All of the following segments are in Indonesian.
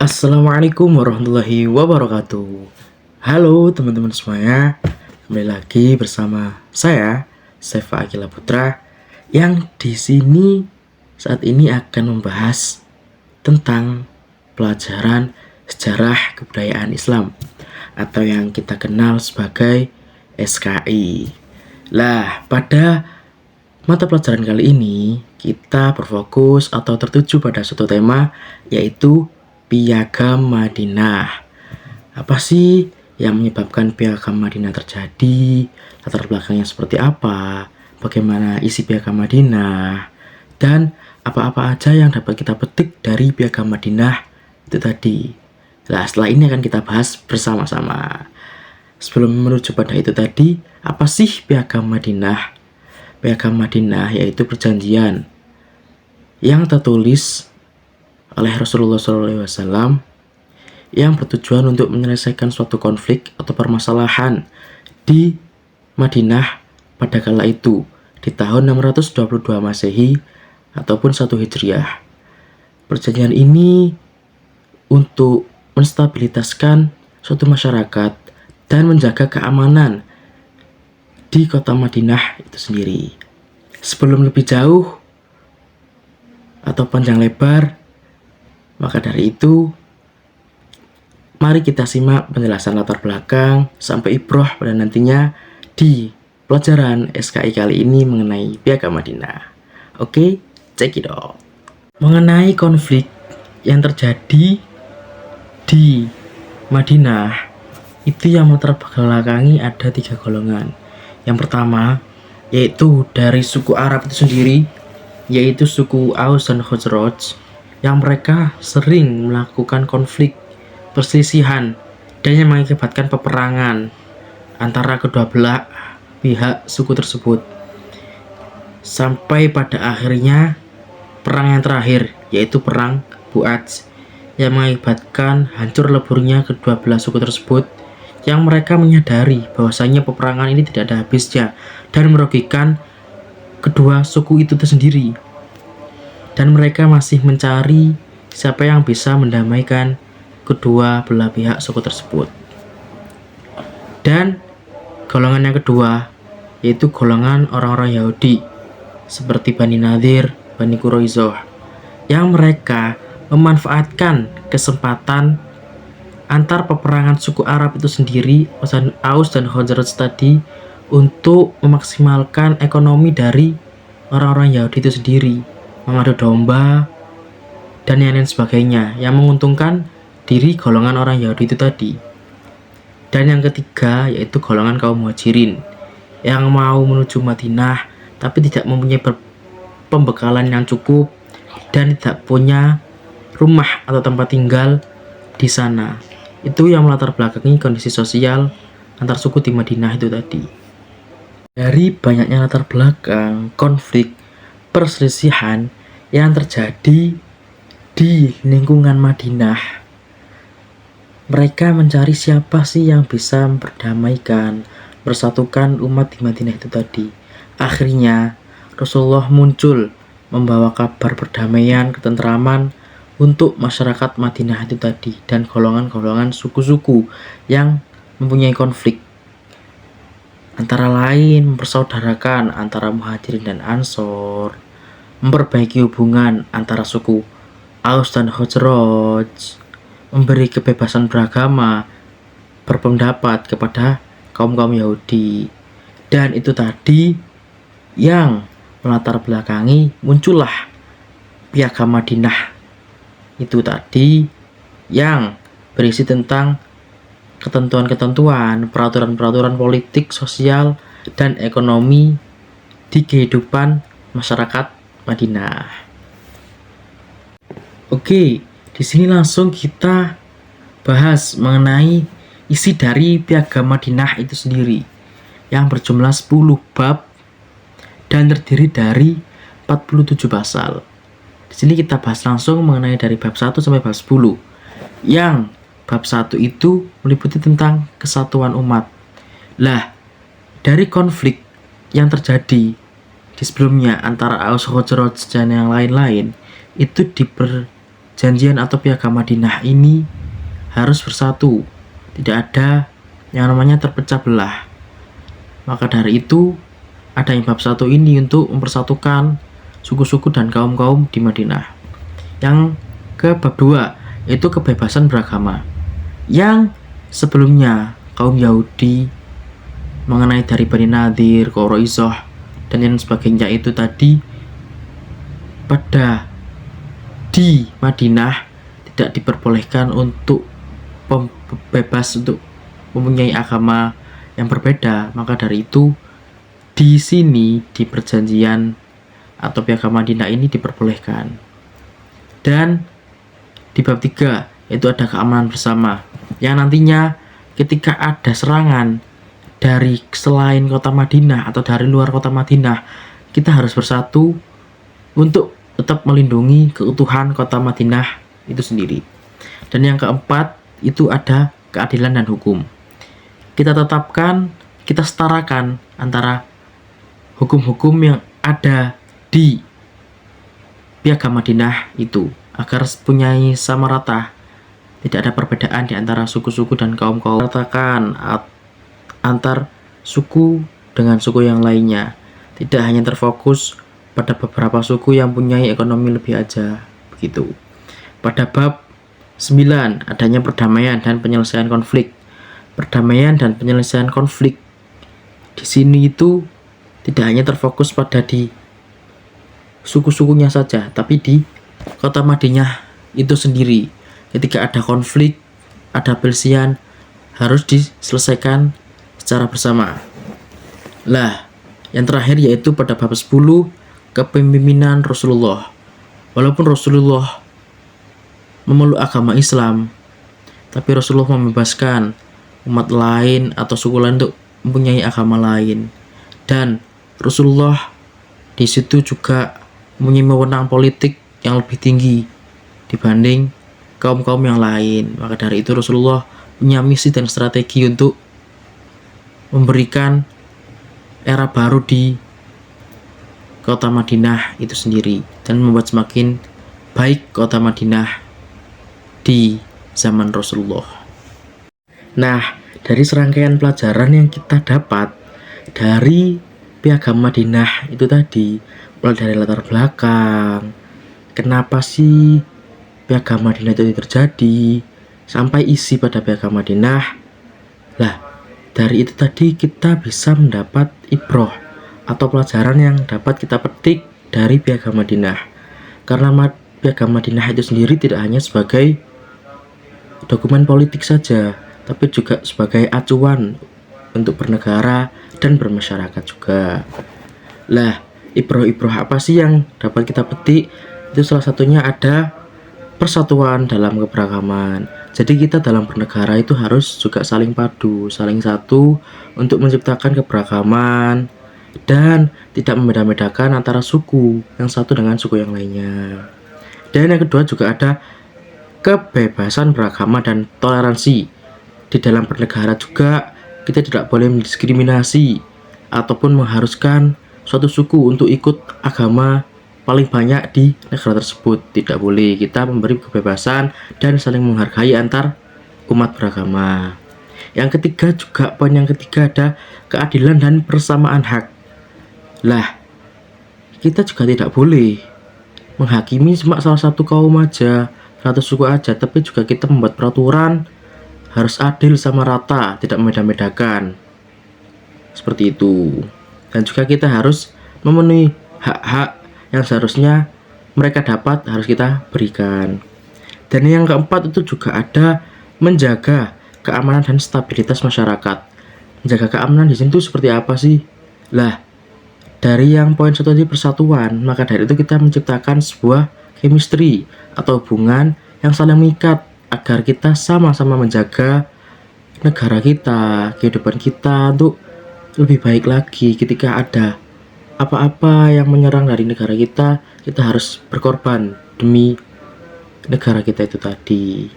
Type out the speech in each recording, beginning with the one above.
Assalamualaikum warahmatullahi wabarakatuh. Halo teman-teman semuanya, kembali lagi bersama saya Sefa Akila Putra yang di sini saat ini akan membahas tentang pelajaran sejarah kebudayaan Islam atau yang kita kenal sebagai SKI. Lah, pada mata pelajaran kali ini kita berfokus atau tertuju pada suatu tema, yaitu Piagam Madinah. Apa sih yang menyebabkan Piagam Madinah terjadi? Latar belakangnya seperti apa? Bagaimana isi Piagam Madinah? Dan apa-apa aja yang dapat kita petik dari Piagam Madinah itu tadi. Nah, setelah ini akan kita bahas bersama-sama. Sebelum menuju pada itu tadi, apa sih Piagam Madinah? Piagam Madinah yaitu perjanjian yang tertulis oleh Rasulullah SAW yang bertujuan untuk menyelesaikan suatu konflik atau permasalahan di Madinah pada kala itu di tahun 622 Masehi ataupun 1 Hijriah. Perjanjian ini untuk menstabilitaskan suatu masyarakat dan menjaga keamanan di kota Madinah itu sendiri. Sebelum lebih jauh atau panjang lebar, maka dari itu, mari kita simak penjelasan latar belakang sampai ibroh pada nantinya di pelajaran SKI kali ini mengenai Piagam Madinah. Oke, check it out. Mengenai konflik yang terjadi di Madinah, itu yang latar belakangi ada 3 golongan. Yang pertama, yaitu dari suku Arab itu sendiri, yaitu suku Aus dan Khazraj, yang mereka sering melakukan konflik, perselisihan, dan yang mengakibatkan peperangan antara kedua belah pihak suku tersebut. Sampai pada akhirnya perang yang terakhir, yaitu perang Bu'adz, yang mengakibatkan hancur leburnya kedua belah suku tersebut, yang mereka menyadari bahwasanya peperangan ini tidak ada habisnya dan merugikan kedua suku itu tersendiri. Dan mereka masih mencari siapa yang bisa mendamaikan kedua belah pihak suku tersebut. Dan golongan yang kedua, yaitu golongan orang-orang Yahudi seperti Bani Nadir, Bani Quraisyah, yang mereka memanfaatkan kesempatan antar peperangan suku Arab itu sendiri, Aus dan Khazraj tadi, untuk memaksimalkan ekonomi dari orang-orang Yahudi itu sendiri, mengadu domba dan yang lain sebagainya, yang menguntungkan diri golongan orang Yahudi itu tadi. Dan yang ketiga, yaitu golongan kaum Muhajirin yang mau menuju Madinah tapi tidak mempunyai pembekalan yang cukup dan tidak punya rumah atau tempat tinggal di sana. Itu yang melatar belakangi kondisi sosial antar suku di Madinah itu tadi. Dari banyaknya latar belakang konflik perselisihan yang terjadi di lingkungan Madinah, mereka mencari siapa sih yang bisa memperdamaikan, persatukan umat di Madinah itu tadi. Akhirnya Rasulullah muncul membawa kabar perdamaian, ketentraman untuk masyarakat Madinah itu tadi dan golongan-golongan suku-suku yang mempunyai konflik. Antara lain mempersaudarakan antara Muhajirin dan Ansor, memperbaiki hubungan antara suku Aus dan Khazraj, memberi kebebasan beragama, berpendapat kepada kaum-kaum Yahudi. Dan itu tadi yang melatar belakangi muncullah Piagam Madinah itu tadi, yang berisi tentang ketentuan-ketentuan, peraturan-peraturan politik, sosial, dan ekonomi di kehidupan masyarakat Madinah. Oke, di sini langsung kita bahas mengenai isi dari Piagam Madinah itu sendiri, yang berjumlah 10 bab dan terdiri dari 47 pasal. Di sini kita bahas langsung mengenai dari bab 1 sampai bab 10. Yang bab 1 itu meliputi tentang kesatuan umat. Lah, dari konflik yang terjadi di sebelumnya antara Aus Khazraj dan yang lain-lain, itu perjanjian atau piagam Madinah ini harus bersatu, tidak ada yang namanya terpecah belah. Maka dari itu ada yang bab 1 ini untuk mempersatukan suku-suku dan kaum-kaum di Madinah. Yang ke bab 2 itu kebebasan beragama, yang sebelumnya kaum Yahudi mengenai dari Bani Nadir, Quraisyah dan yang sebagainya itu tadi pada di Madinah tidak diperbolehkan untuk bebas untuk mempunyai agama yang berbeda. Maka dari itu di sini di perjanjian atau piagam Madinah ini diperbolehkan. Dan di bab 3 itu ada keamanan bersama, yang nantinya ketika ada serangan dari selain kota Madinah atau dari luar kota Madinah, kita harus bersatu untuk tetap melindungi keutuhan kota Madinah itu sendiri. Dan yang keempat itu ada keadilan dan hukum. Kita tetapkan, kita setarakan antara hukum-hukum yang ada di piagam Madinah itu agar mempunyai sama rata, tidak ada perbedaan di antara suku-suku dan kaum-kaum. Ratakan antar suku dengan suku yang lainnya, tidak hanya terfokus pada beberapa suku yang punya ekonomi lebih aja begitu. Pada bab 9 adanya perdamaian dan penyelesaian konflik. Perdamaian dan penyelesaian konflik di sini itu tidak hanya terfokus pada di suku-sukunya saja, tapi di kota Madinah itu sendiri. Ketika ada konflik, ada perselisihan, harus diselesaikan secara bersama. Lah, yang terakhir yaitu pada bab 10 kepemimpinan Rasulullah. Walaupun Rasulullah memeluk agama Islam, tapi Rasulullah membebaskan umat lain atau suku lain untuk mempunyai agama lain. Dan Rasulullah di situ juga mempunyai wewenang politik yang lebih tinggi dibanding kaum-kaum yang lain. Maka dari itu Rasulullah punya misi dan strategi untuk memberikan era baru di kota Madinah itu sendiri dan membuat semakin baik kota Madinah di zaman Rasulullah. Nah, dari serangkaian pelajaran yang kita dapat dari piagam Madinah itu tadi, mulai dari latar belakang, kenapa sih piagam Madinah itu terjadi, sampai isi pada piagam Madinah. Lah, dari itu tadi kita bisa mendapat ibroh atau pelajaran yang dapat kita petik dari piagam Madinah. Karena piagam Madinah itu sendiri tidak hanya sebagai dokumen politik saja, tapi juga sebagai acuan untuk bernegara dan bermasyarakat juga. Lah, ibroh-ibroh apa sih yang dapat kita petik? Itu salah satunya ada persatuan dalam keberagaman. Jadi kita dalam bernegara itu harus juga saling padu, saling satu untuk menciptakan keberagaman dan tidak membeda-bedakan antara suku yang satu dengan suku yang lainnya. Dan yang kedua juga ada kebebasan beragama dan toleransi. Di dalam bernegara juga kita tidak boleh mendiskriminasi ataupun mengharuskan suatu suku untuk ikut agama paling banyak di negara tersebut. Tidak boleh, kita memberi kebebasan dan saling menghargai antar umat beragama. Yang ketiga juga, poin yang ketiga ada keadilan dan persamaan hak. Lah, kita juga tidak boleh menghakimi cuma salah satu kaum aja, satu suku aja, tapi juga kita membuat peraturan harus adil sama rata, tidak membeda-bedakan. Seperti itu. Dan juga kita harus memenuhi hak-hak yang seharusnya mereka dapat, harus kita berikan. Dan yang keempat itu juga ada menjaga keamanan dan stabilitas masyarakat. Menjaga keamanan di sini tuh seperti apa sih? Lah, dari yang poin satu tadi persatuan, maka dari itu kita menciptakan sebuah chemistry atau hubungan yang saling mengikat agar kita sama-sama menjaga negara kita, kehidupan kita untuk lebih baik lagi. Ketika ada apa-apa yang menyerang dari negara kita, kita harus berkorban demi negara kita itu tadi.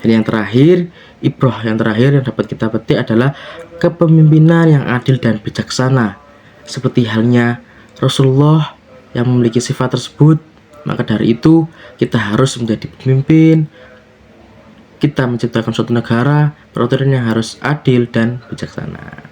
Dan yang terakhir, ibroh yang terakhir yang dapat kita petik adalah kepemimpinan yang adil dan bijaksana. Seperti halnya Rasulullah yang memiliki sifat tersebut, Maka dari itu, kita harus menjadi pemimpin. Kita menciptakan suatu negara, peraturannya harus adil dan bijaksana.